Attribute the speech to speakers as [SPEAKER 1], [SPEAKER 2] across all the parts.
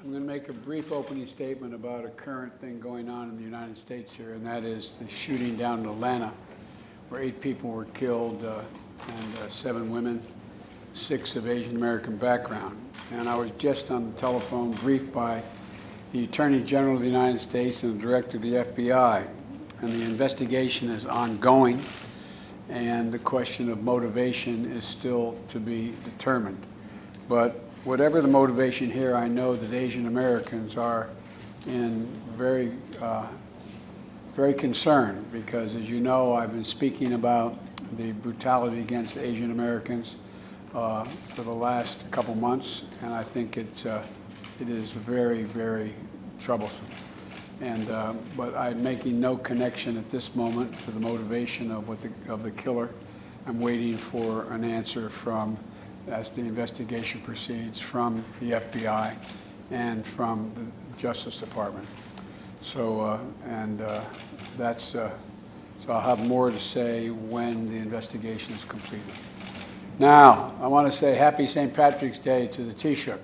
[SPEAKER 1] I'm going to make a brief opening statement about a current thing going on in the United States here, and that is the shooting down in Atlanta, where 8 people were killed and 7 women, 6 of Asian American background. And I was just on the telephone briefed by the Attorney General of the United States and the Director of the FBI, and the investigation is ongoing, and the question of motivation is still to be determined. But whatever the motivation here, I know that Asian Americans are in very concerned because, as you know, I've been speaking about the brutality against Asian Americans for the last couple months, and I think it is very, very troublesome. And but I'm making no connection at this moment to the motivation of the killer. I'm waiting for an answer from, as the investigation proceeds, from the FBI and from the Justice Department. So, so I'll have more to say when the investigation is completed. Now, I want to say Happy St. Patrick's Day to the Taoiseach.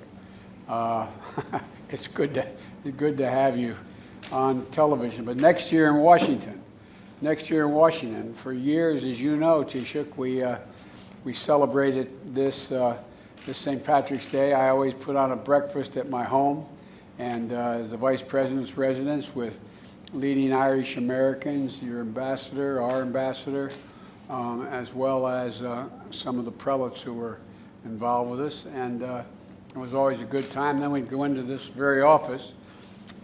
[SPEAKER 1] It's good to have you on television, but next year in Washington, for years, as you know, Taoiseach, we celebrated this St. Patrick's Day. I always put on a breakfast at my home, and as the Vice President's residence with leading Irish Americans, your ambassador, our ambassador, as well as some of the prelates who were involved with us, and it was always a good time. Then we'd go into this very office.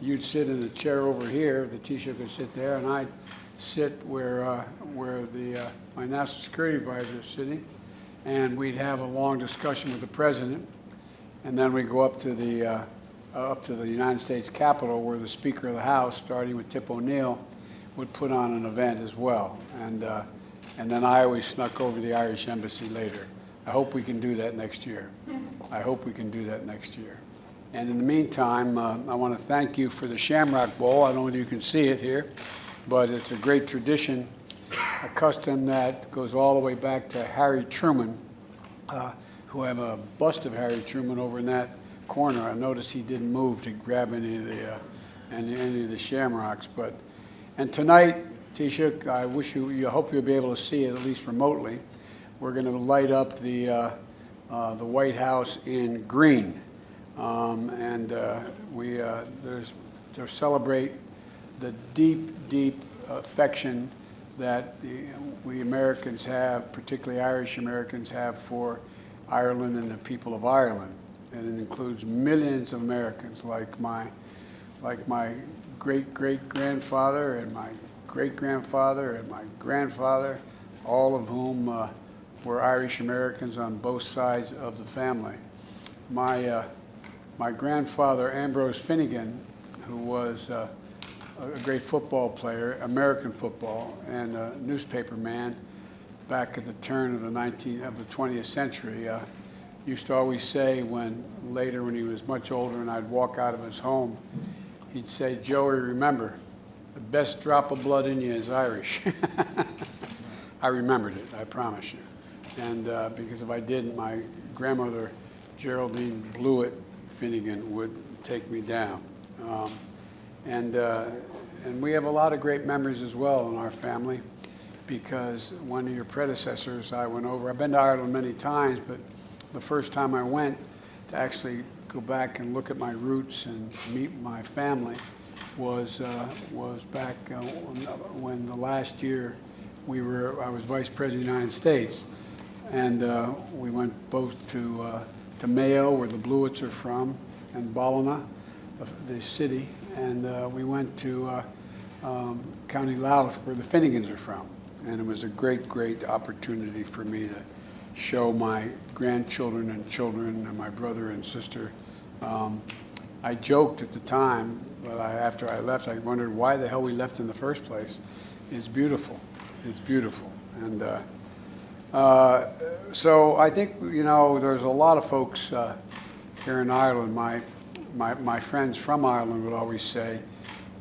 [SPEAKER 1] You'd sit in the chair over here, the Taoiseach would sit there, and I'd sit where my national security advisor is sitting, and we'd have a long discussion with the president, and then we'd go up to the United States Capitol, where the Speaker of the House, starting with Tip O'Neill, would put on an event as well, and then I always snuck over the Irish Embassy later. I hope we can do that next year. I hope we can do that next year. And in the meantime, I want to thank you for the Shamrock Bowl. I don't know whether you can see it here, but it's a great tradition, a custom that goes all the way back to Harry Truman, who have a bust of Harry Truman over in that corner. I noticed he didn't move to grab any of the shamrocks. And tonight, Taoiseach, I hope you'll be able to see it at least remotely. We're going to light up the White House in green. To celebrate the deep affection that we Americans have, particularly Irish Americans have, for Ireland and the people of Ireland. And it includes millions of Americans like my great-great-grandfather and my great-grandfather and my grandfather, all of whom were Irish Americans on both sides of the family. My grandfather, Ambrose Finnegan, who was a great football player, American football, and a newspaper man back at the turn of the 20th century, used to always say when he was much older and I'd walk out of his home, he'd say, "Joey, remember, the best drop of blood in you is Irish." I remembered it, I promise you. And because if I didn't, my grandmother, Geraldine Blewett Finnegan, would take me down. And we have a lot of great memories as well in our family, because one of your predecessors I went over. I've been to Ireland many times, but the first time I went to actually go back and look at my roots and meet my family was back when the last year I was Vice President of the United States, and we went both to Mayo, where the Blewetts are from, and Ballina, the city, and we went to County Louth, where the Finnegans are from. And it was a great opportunity for me to show my grandchildren and children and my brother and sister. I joked at the time, but after I left, I wondered why the hell we left in the first place. It's beautiful. It's beautiful. And so I think, there's a lot of folks here in Ireland. My friends from Ireland would always say,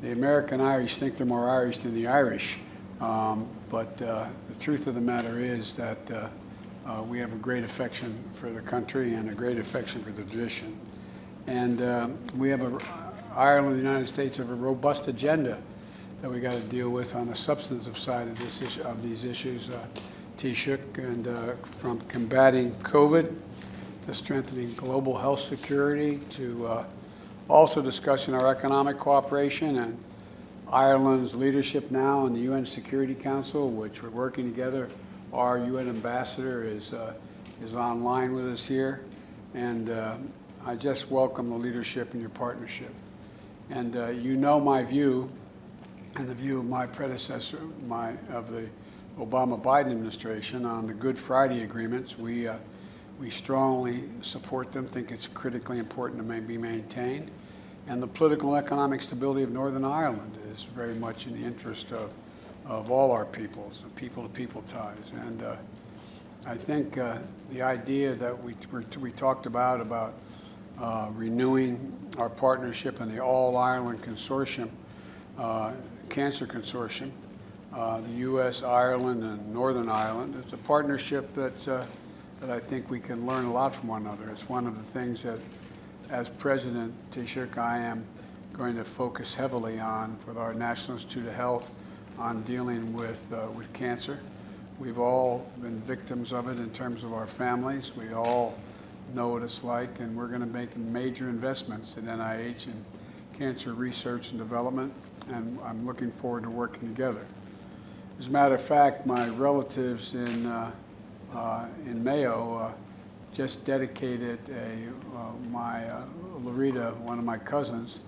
[SPEAKER 1] the American Irish think they're more Irish than the Irish. But the truth of the matter is that we have a great affection for the country and a great affection for the tradition. And we have Ireland and the United States have a robust agenda that we got to deal with on the substantive side of this issue, of these issues, Taoiseach, and from combating COVID to strengthening global health security to also discussing our economic cooperation and Ireland's leadership now in the UN Security Council, which we're working together. Our UN ambassador is online with us here, and I just welcome the leadership and your partnership. And you know my view, and the view of my predecessor, of the Obama-Biden administration on the Good Friday agreements. We strongly support them, think it's critically important to be maintained. And the political and economic stability of Northern Ireland is very much in the interest of all our peoples, the people-to-people ties. And I think the idea that we talked about renewing our partnership in the All-Ireland Consortium, Cancer Consortium, the U.S., Ireland, and Northern Ireland. It's a partnership that I think we can learn a lot from one another. It's one of the things that, as President Taoiseach, I am going to focus heavily on with our National Institute of Health on dealing with cancer. We've all been victims of it in terms of our families. We all know what it's like, and we're going to make major investments in NIH and cancer research and development, and I'm looking forward to working together. As a matter of fact, my relatives in Mayo just dedicated Loretta, one of my cousins,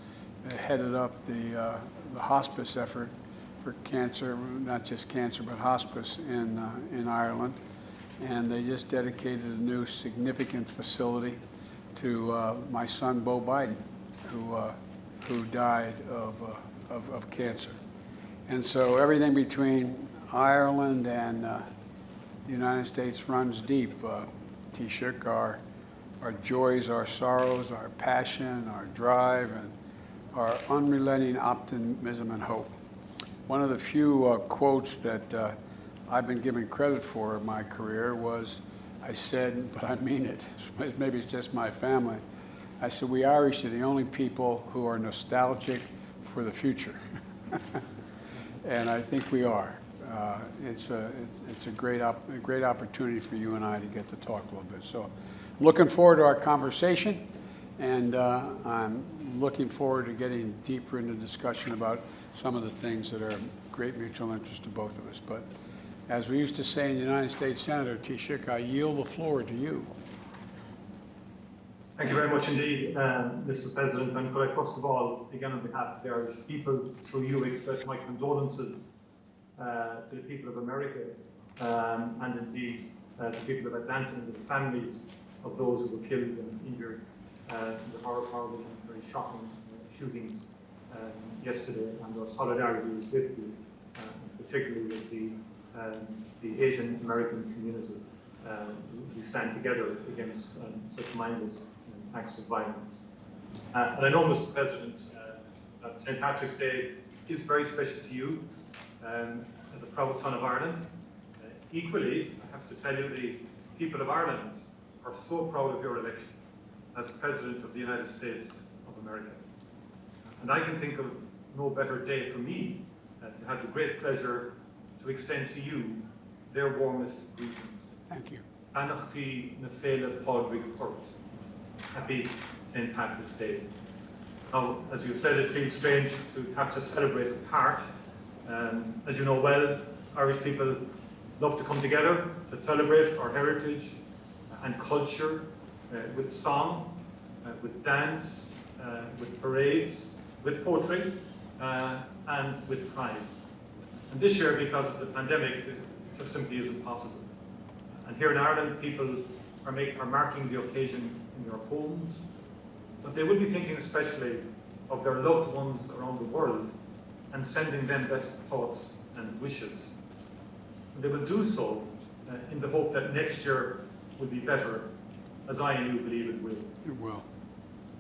[SPEAKER 1] headed up the hospice effort for cancer, not just cancer, but hospice in Ireland. And they just dedicated a new significant facility to my son, Beau Biden, who died of cancer. And so everything between Ireland and the United States runs deep. Taoiseach, our joys, our sorrows, our passion, our drive, and our unrelenting optimism and hope. One of the few quotes that I've been given credit for in my career was, I said, but I mean it, maybe it's just my family, I said, we Irish are the only people who are nostalgic for the future. And I think we are. It's a great opportunity for you and I to get to talk a little bit. So I'm looking forward to our conversation, and I'm looking forward to getting deeper into discussion about some of the things that are of great mutual interest to both of us. But as we used to say in the United States Senator, Taoiseach, I yield the floor to you.
[SPEAKER 2] Thank you very much indeed, Mr. President. And could I first of all, again on behalf of the Irish people, through you express my condolences to the people of America and indeed the people of Atlanta and the families of those who were killed and injured in the horrible and very shocking shootings yesterday. And our solidarity is with you, particularly with the Asian American community. We stand together against such mindless acts of violence. And I know, Mr. President, that St. Patrick's Day is very special to you as a proud son of Ireland. Equally, I have to tell you, the people of Ireland are so proud of your election as President of the United States of America. And I can think of no better day for me to have the great pleasure to extend to you their warmest greetings.
[SPEAKER 1] Thank you.
[SPEAKER 2] Anachti na féile Padraig Court. Happy St. Patrick's Day. Now, as you said, it feels strange to have to celebrate apart. As you know well, Irish people love to come together to celebrate our heritage and culture with song, with dance, with parades, with poetry, and with pride. And this year, because of the pandemic, it just simply isn't possible. And here in Ireland, people are marking the occasion in their homes, but they will be thinking especially of their loved ones around the world and sending them best thoughts and wishes. And they will do so in the hope that next year will be better, as I and you believe it will.
[SPEAKER 1] It will.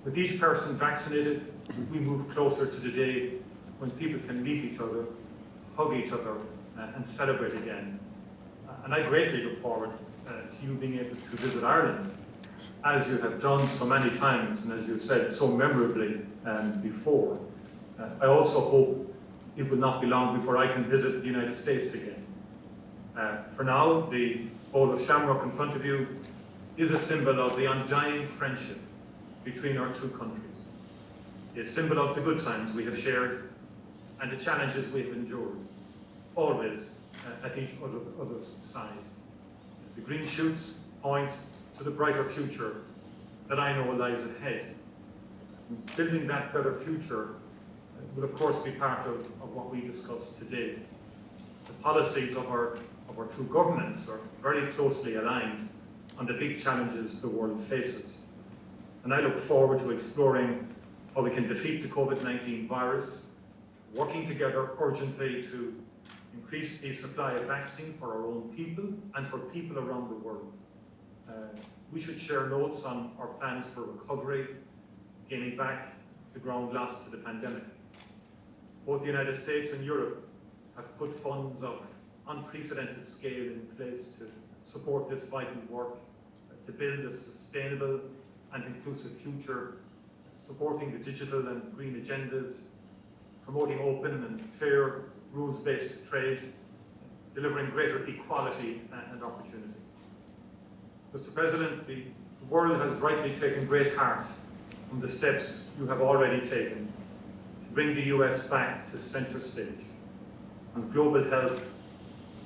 [SPEAKER 2] With each person vaccinated, we move closer to the day when people can meet each other, hug each other, and celebrate again. And I greatly look forward to you being able to visit Ireland as you have done so many times, and as you said so memorably before, I also hope it will not be long before I can visit the United States again. For now, the bowl of shamrock in front of you is a symbol of the undying friendship between our two countries, a symbol of the good times we have shared and the challenges we have endured, always at each other's side. The green shoots point to the brighter future that I know lies ahead. Building that better future will of course be part of what we discuss today. The policies of our two governments are very closely aligned on the big challenges the world faces. And I look forward to exploring how we can defeat the COVID-19 virus, working together urgently to increase the supply of vaccine for our own people and for people around the world. We should share notes on our plans for recovery, gaining back the ground lost to the pandemic. Both the United States and Europe have put funds of unprecedented scale in place to support this vital work, to build a sustainable and inclusive future, supporting the digital and green agendas, promoting open and fair rules-based trade, delivering greater equality and opportunity. Mr. President, the world has rightly taken great heart from the steps you have already taken to bring the US back to centre stage on global health,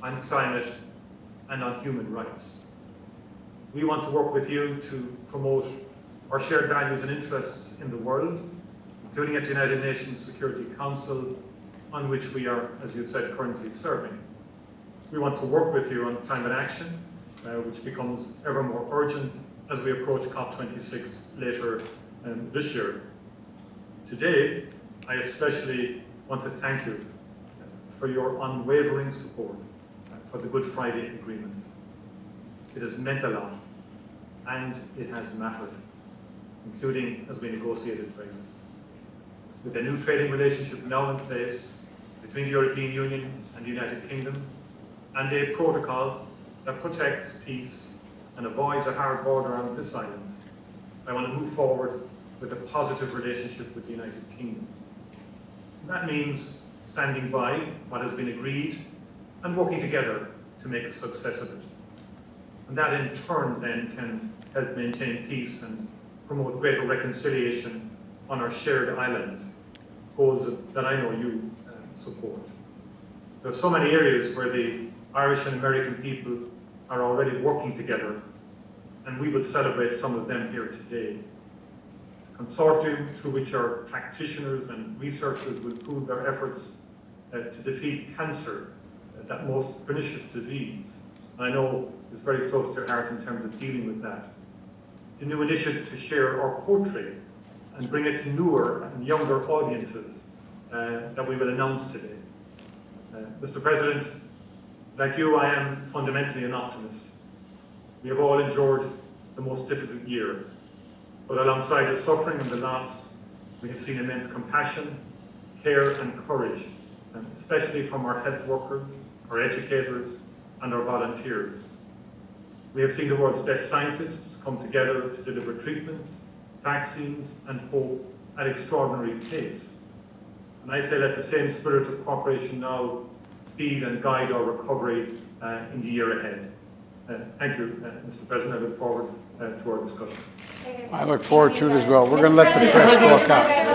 [SPEAKER 2] on climate, and on human rights. We want to work with you to promote our shared values and interests in the world, including at the United Nations Security Council, on which we are, as you said, currently serving. We want to work with you on climate action, which becomes ever more urgent as we approach COP26 later this year. Today, I especially want to thank you for your unwavering support for the Good Friday Agreement. It has meant a lot, and it has mattered, including as we negotiated Brexit. With a new trading relationship now in place between the European Union and the United Kingdom, and a protocol that protects peace and avoids a hard border on this island, I want to move forward with a positive relationship with the United Kingdom. That means standing by what has been agreed and working together to make a success of it. And that in turn then can help maintain peace and promote greater reconciliation on our shared island, goals that I know you support. There are so many areas where the Irish and American people are already working together, and we will celebrate some of them here today. A consortium through which our practitioners and researchers will pool their efforts to defeat cancer, that most pernicious disease. And I know is very close to your heart in terms of dealing with that. The new initiative to share our poetry and bring it to newer and younger audiences that we will announce today. Mr. President, like you, I am fundamentally an optimist. We have all endured the most difficult year, but alongside the suffering and the loss, we have seen immense compassion, care and courage, especially from our health workers, our educators, and our volunteers. We have seen the world's best scientists come together to deliver treatments, vaccines, and hope at extraordinary pace. And I say let the same spirit of cooperation now speed and guide our recovery in the year ahead. Thank you, Mr. President. I look forward to our discussion.
[SPEAKER 1] I look forward to it as well. We're going to let the press talk out.